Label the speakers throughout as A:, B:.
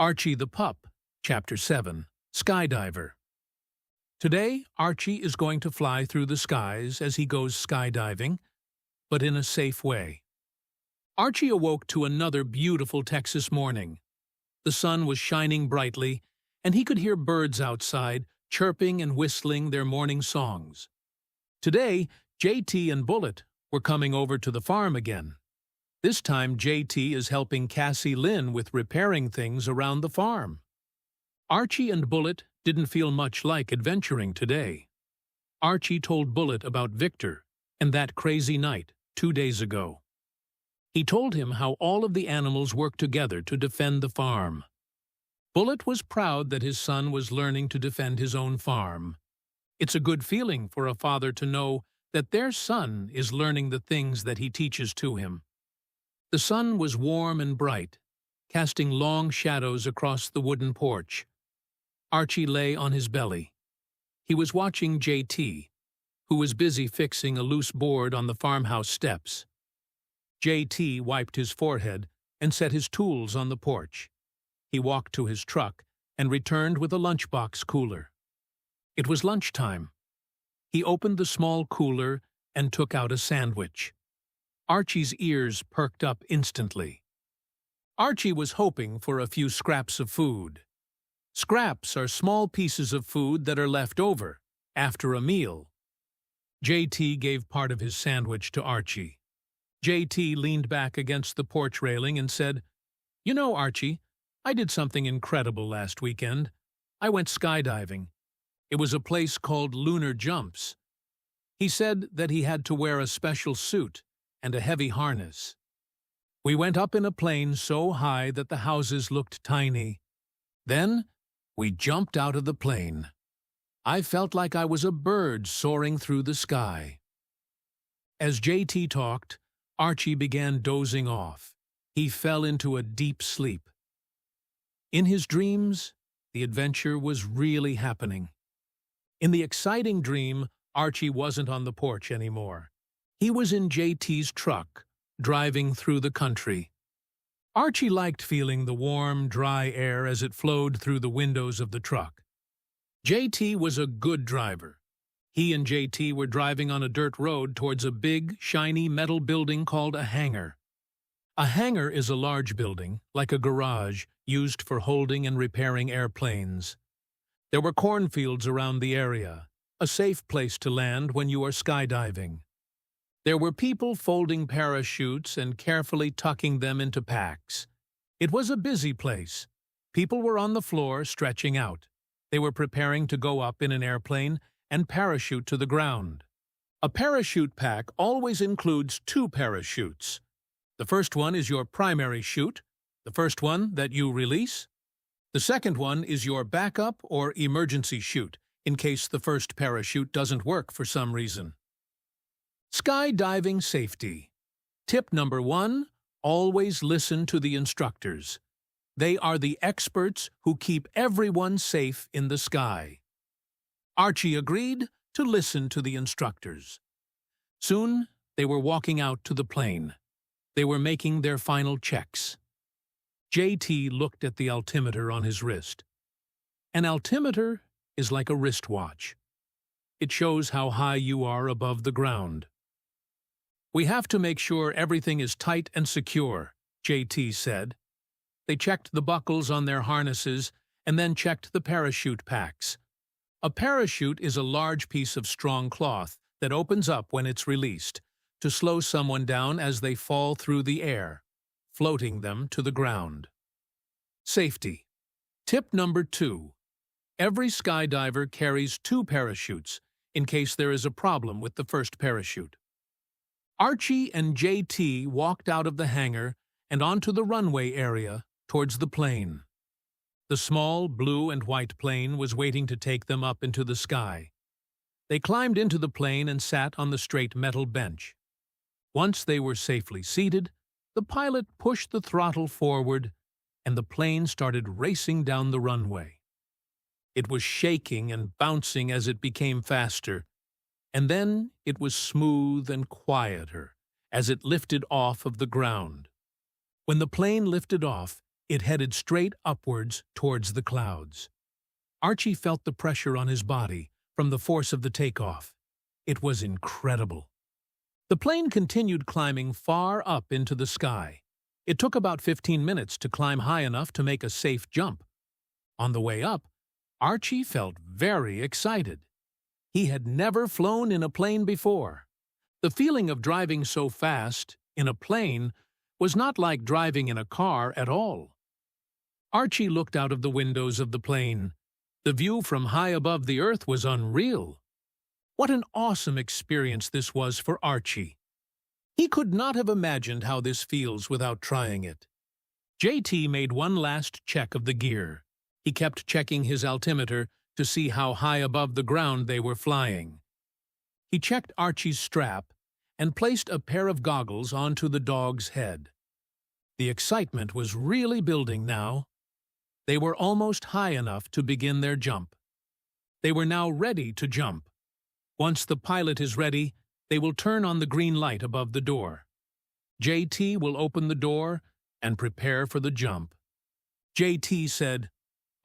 A: Archie the Pup, Chapter 7, Skydiver. Today, Archie is going to fly through the skies as he goes skydiving, but in a safe way. Archie awoke to another beautiful Texas morning. The sun was shining brightly, and he could hear birds outside chirping and whistling their morning songs. Today, JT and Bullet were coming over to the farm again. This time, JT is helping Cassie Lynn with repairing things around the farm. Archie and Bullet didn't feel much like adventuring today. Archie told Bullet about Victor and that crazy night 2 days ago. He told him how all of the animals worked together to defend the farm. Bullet was proud that his son was learning to defend his own farm. It's a good feeling for a father to know that their son is learning the things that he teaches to him. The sun was warm and bright, casting long shadows across the wooden porch. Archie lay on his belly. He was watching JT, who was busy fixing a loose board on the farmhouse steps. JT wiped his forehead and set his tools on the porch. He walked to his truck and returned with a lunchbox cooler. It was lunchtime. He opened the small cooler and took out a sandwich. Archie's ears perked up instantly. Archie was hoping for a few scraps of food. Scraps are small pieces of food that are left over after a meal. JT gave part of his sandwich to Archie. JT leaned back against the porch railing and said, "You know, Archie, I did something incredible last weekend. I went skydiving. It was a place called Lunar Jumps." He said that he had to wear a special suit and a heavy harness. "We went up in a plane so high that the houses looked tiny. Then, we jumped out of the plane. I felt like I was a bird soaring through the sky." As JT talked, Archie began dozing off. He fell into a deep sleep. In his dreams, the adventure was really happening. In the exciting dream, Archie wasn't on the porch anymore. He was in JT's truck, driving through the country. Archie liked feeling the warm, dry air as it flowed through the windows of the truck. JT was a good driver. He and JT were driving on a dirt road towards a big, shiny metal building called a hangar. A hangar is a large building, like a garage, used for holding and repairing airplanes. There were cornfields around the area, a safe place to land when you are skydiving. There were people folding parachutes and carefully tucking them into packs. It was a busy place. People were on the floor, stretching out. They were preparing to go up in an airplane and parachute to the ground. A parachute pack always includes 2 parachutes. The first one is your primary chute, the first one that you release. The second one is your backup or emergency chute, in case the first parachute doesn't work for some reason. Skydiving safety. Tip number 1, always listen to the instructors. They are the experts who keep everyone safe in the sky. Archie agreed to listen to the instructors. Soon, they were walking out to the plane. They were making their final checks. JT looked at the altimeter on his wrist. An altimeter is like a wristwatch. It shows how high you are above the ground. "We have to make sure everything is tight and secure," JT said. They checked the buckles on their harnesses and then checked the parachute packs. A parachute is a large piece of strong cloth that opens up when it's released to slow someone down as they fall through the air, floating them to the ground. Safety. Tip number 2. Every skydiver carries 2 parachutes in case there is a problem with the first parachute. Archie and JT walked out of the hangar and onto the runway area towards the plane. The small blue and white plane was waiting to take them up into the sky. They climbed into the plane and sat on the straight metal bench. Once they were safely seated, the pilot pushed the throttle forward and the plane started racing down the runway. It was shaking and bouncing as it became faster, and then it was smooth and quieter as it lifted off of the ground. When the plane lifted off, It headed straight upwards towards the clouds. Archie felt the pressure on his body from the force of the takeoff. It was incredible. The plane continued climbing far up into the sky. It took about 15 minutes to climb high enough to make a safe jump. On the way up, Archie felt very excited. He had never flown in a plane before. The feeling of driving so fast in a plane was not like driving in a car at all. Archie looked out of the windows of the plane. The view from high above the earth was unreal. What an awesome experience this was for Archie. He could not have imagined how this feels without trying it. JT made one last check of the gear. He kept checking his altimeter to see how high above the ground they were flying. He checked Archie's strap and placed a pair of goggles onto the dog's head. The excitement was really building now. They were almost high enough to begin their jump. They were now ready to jump. Once the pilot is ready, they will turn on the green light above the door. JT will open the door and prepare for the jump. JT said,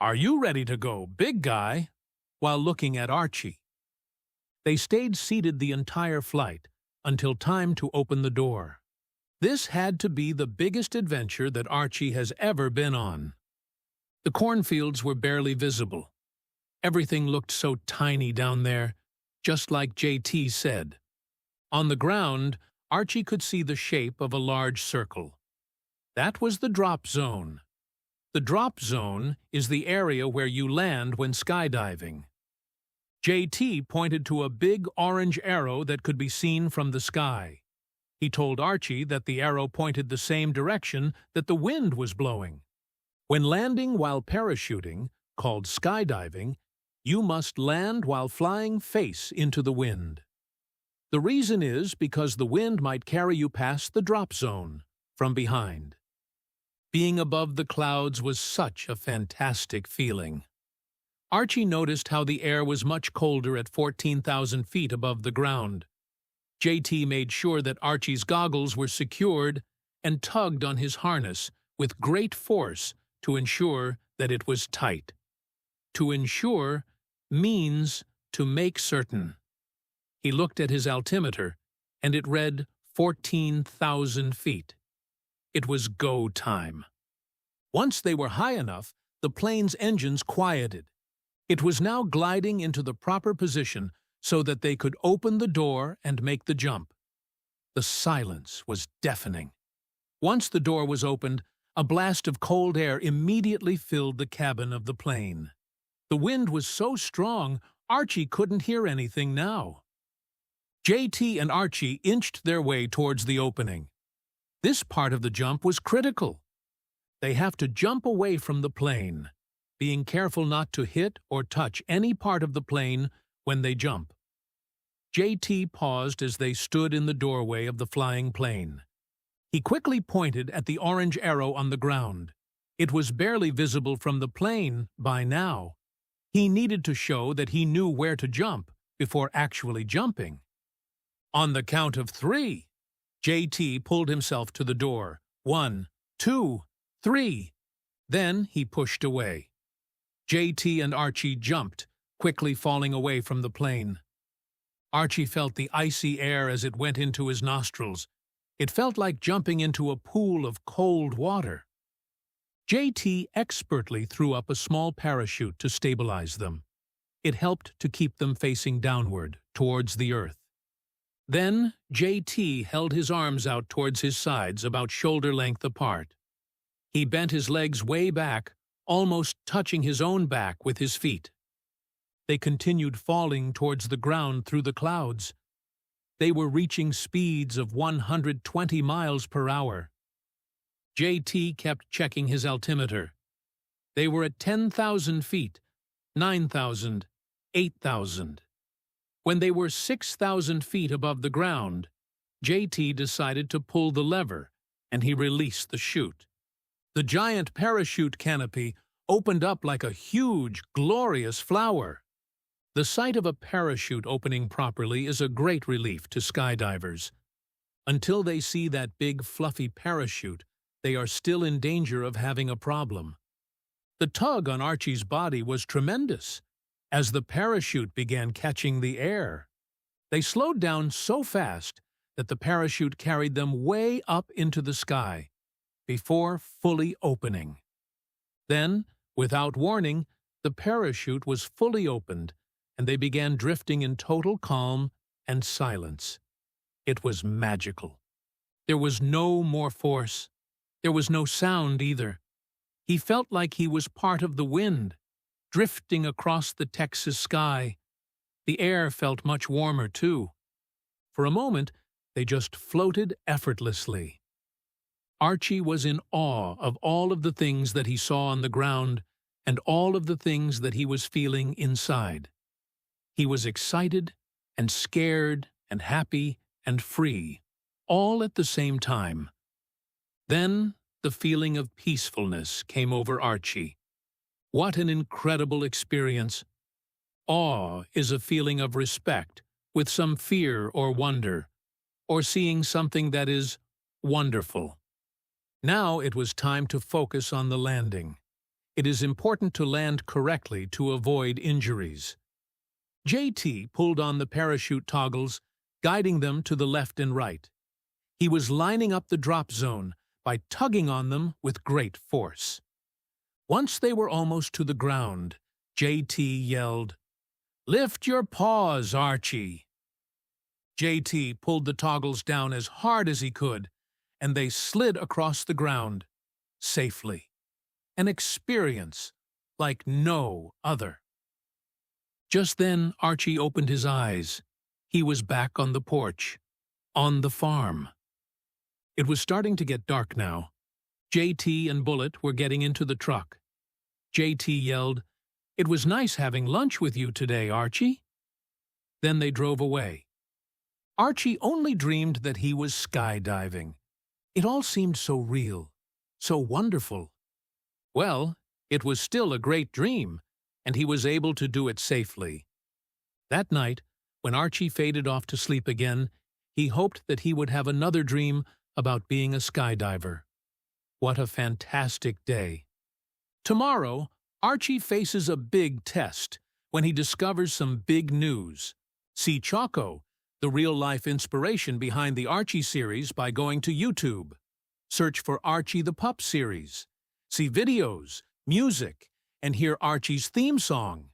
A: "Are you ready to go, big guy?" while looking at Archie. They stayed seated the entire flight until time to open the door. This had to be the biggest adventure that Archie has ever been on. The cornfields were barely visible. Everything looked so tiny down there, just like JT said. On the ground, Archie could see the shape of a large circle. That was the drop zone. The drop zone is the area where you land when skydiving. JT pointed to a big orange arrow that could be seen from the sky. He told Archie that the arrow pointed the same direction that the wind was blowing. When landing while parachuting, called skydiving, you must land while flying face into the wind. The reason is because the wind might carry you past the drop zone from behind. Being above the clouds was such a fantastic feeling. Archie noticed how the air was much colder at 14,000 feet above the ground. JT made sure that Archie's goggles were secured and tugged on his harness with great force to ensure that it was tight. To ensure means to make certain. He looked at his altimeter, and it read 14,000 feet. It was go time. Once they were high enough, the plane's engines quieted. It was now gliding into the proper position so that they could open the door and make the jump. The silence was deafening. Once the door was opened, a blast of cold air immediately filled the cabin of the plane. The wind was so strong, Archie couldn't hear anything now. JT and Archie inched their way towards the opening. This part of the jump was critical. They have to jump away from the plane, being careful not to hit or touch any part of the plane when they jump. JT paused as they stood in the doorway of the flying plane. He quickly pointed at the orange arrow on the ground. It was barely visible from the plane by now. He needed to show that he knew where to jump before actually jumping. On the count of 3, JT pulled himself to the door. 1, 2, 3. Then he pushed away. JT and Archie jumped, quickly falling away from the plane. Archie felt the icy air as it went into his nostrils. It felt like jumping into a pool of cold water. JT expertly threw up a small parachute to stabilize them. It helped to keep them facing downward, towards the earth. Then JT held his arms out towards his sides, about shoulder-length apart. He bent his legs way back, almost touching his own back with his feet. They continued falling towards the ground through the clouds. They were reaching speeds of 120 miles per hour. JT kept checking his altimeter. They were at 10,000 feet, 9,000, 8,000. When they were 6,000 feet above the ground, JT decided to pull the lever, and he released the chute. The giant parachute canopy opened up like a huge, glorious flower. The sight of a parachute opening properly is a great relief to skydivers. Until they see that big, fluffy parachute, they are still in danger of having a problem. The tug on Archie's body was tremendous as the parachute began catching the air. They slowed down so fast that the parachute carried them way up into the sky before fully opening. Then, without warning, the parachute was fully opened and they began drifting in total calm and silence. It was magical. There was no more force. There was no sound either. He felt like he was part of the wind, drifting across the Texas sky. The air felt much warmer, too. For a moment, they just floated effortlessly. Archie was in awe of all of the things that he saw on the ground and all of the things that he was feeling inside. He was excited and scared and happy and free, all at the same time. Then the feeling of peacefulness came over Archie. What an incredible experience! Awe is a feeling of respect with some fear or wonder, or seeing something that is wonderful. Now it was time to focus on the landing. It is important to land correctly to avoid injuries. JT pulled on the parachute toggles, guiding them to the left and right. He was lining up the drop zone by tugging on them with great force. Once they were almost to the ground, JT yelled, "Lift your paws, Archie!" JT pulled the toggles down as hard as he could, and they slid across the ground, safely. An experience like no other. Just then, Archie opened his eyes. He was back on the porch, on the farm. It was starting to get dark now. JT and Bullet were getting into the truck. JT yelled, "It was nice having lunch with you today, Archie." Then they drove away. Archie only dreamed that he was skydiving. It all seemed so real, so wonderful. Well, it was still a great dream, and he was able to do it safely. That night, when Archie faded off to sleep again, he hoped that he would have another dream about being a skydiver. What a fantastic day. Tomorrow, Archie faces a big test when he discovers some big news. See Choco, the real-life inspiration behind the Archie series, by going to YouTube. Search for Archie the Pup series. See videos, music, and hear Archie's theme song.